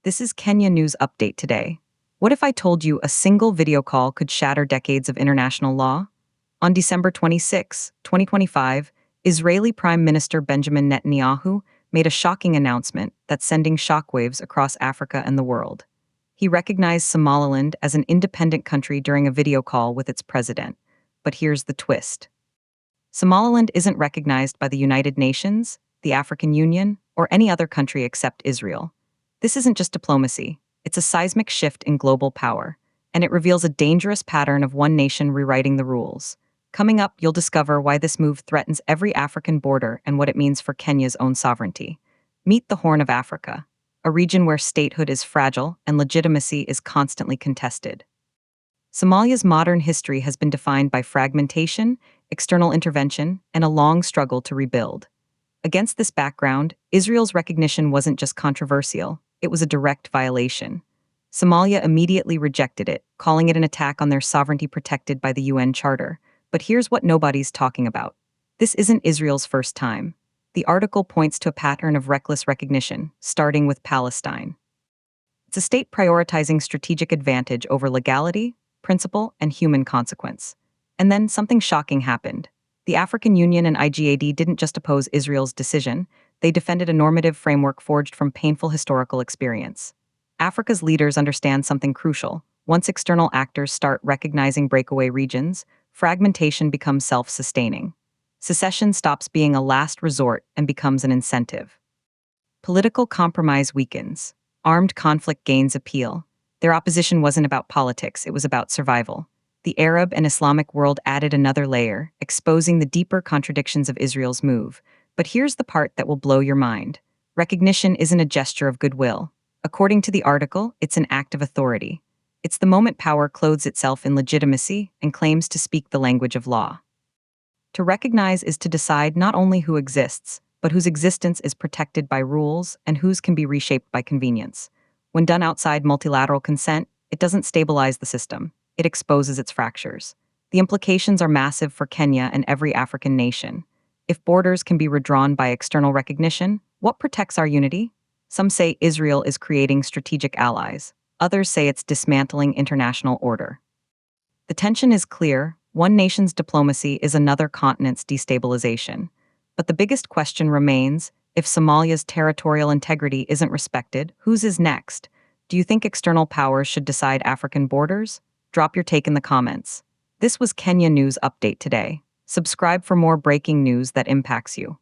This is Kenya News Update today. What if I told you a single video call could shatter decades of international law? On December 26, 2025, Israeli Prime Minister Benjamin Netanyahu made a shocking announcement that's sending shockwaves across Africa and the world. He recognized Somaliland as an independent country during a video call with its president. But here's the twist. Somaliland isn't recognized by the United Nations, the African Union, or any other country except Israel. This isn't just diplomacy, it's a seismic shift in global power, and it reveals a dangerous pattern of one nation rewriting the rules. Coming up, you'll discover why this move threatens every African border and what it means for Kenya's own sovereignty. Meet the Horn of Africa, a region where statehood is fragile and legitimacy is constantly contested. Somalia's modern history has been defined by fragmentation, external intervention, and a long struggle to rebuild. Against this background, Israel's recognition wasn't just controversial, it was a direct violation. Somalia immediately rejected it, calling it an attack on their sovereignty protected by the UN Charter. But here's what nobody's talking about. This isn't Israel's first time. The article points to a pattern of reckless recognition, starting with Palestine. It's a state prioritizing strategic advantage over legality, principle, and human consequence. And then something shocking happened. The African Union and IGAD didn't just oppose Israel's decision, they defended a normative framework forged from painful historical experience. Africa's leaders understand something crucial. Once external actors start recognizing breakaway regions, fragmentation becomes self-sustaining. Secession stops being a last resort and becomes an incentive. Political compromise weakens. Armed conflict gains appeal. Their opposition wasn't about politics, it was about survival. The Arab and Islamic world added another layer, exposing the deeper contradictions of Israel's move. But here's the part that will blow your mind. Recognition isn't a gesture of goodwill. According to the article, it's an act of authority. It's the moment power clothes itself in legitimacy and claims to speak the language of law. To recognize is to decide not only who exists, but whose existence is protected by rules and whose can be reshaped by convenience. When done outside multilateral consent, it doesn't stabilize the system. It exposes its fractures. The implications are massive for Kenya and every African nation. If borders can be redrawn by external recognition, what protects our unity? Some say Israel is creating strategic allies. Others say it's dismantling international order. The tension is clear. One nation's diplomacy is another continent's destabilization. But the biggest question remains, if Somalia's territorial integrity isn't respected, whose is next? Do you think external powers should decide African borders? Drop your take in the comments. This was Kenya News Update today. Subscribe for more breaking news that impacts you.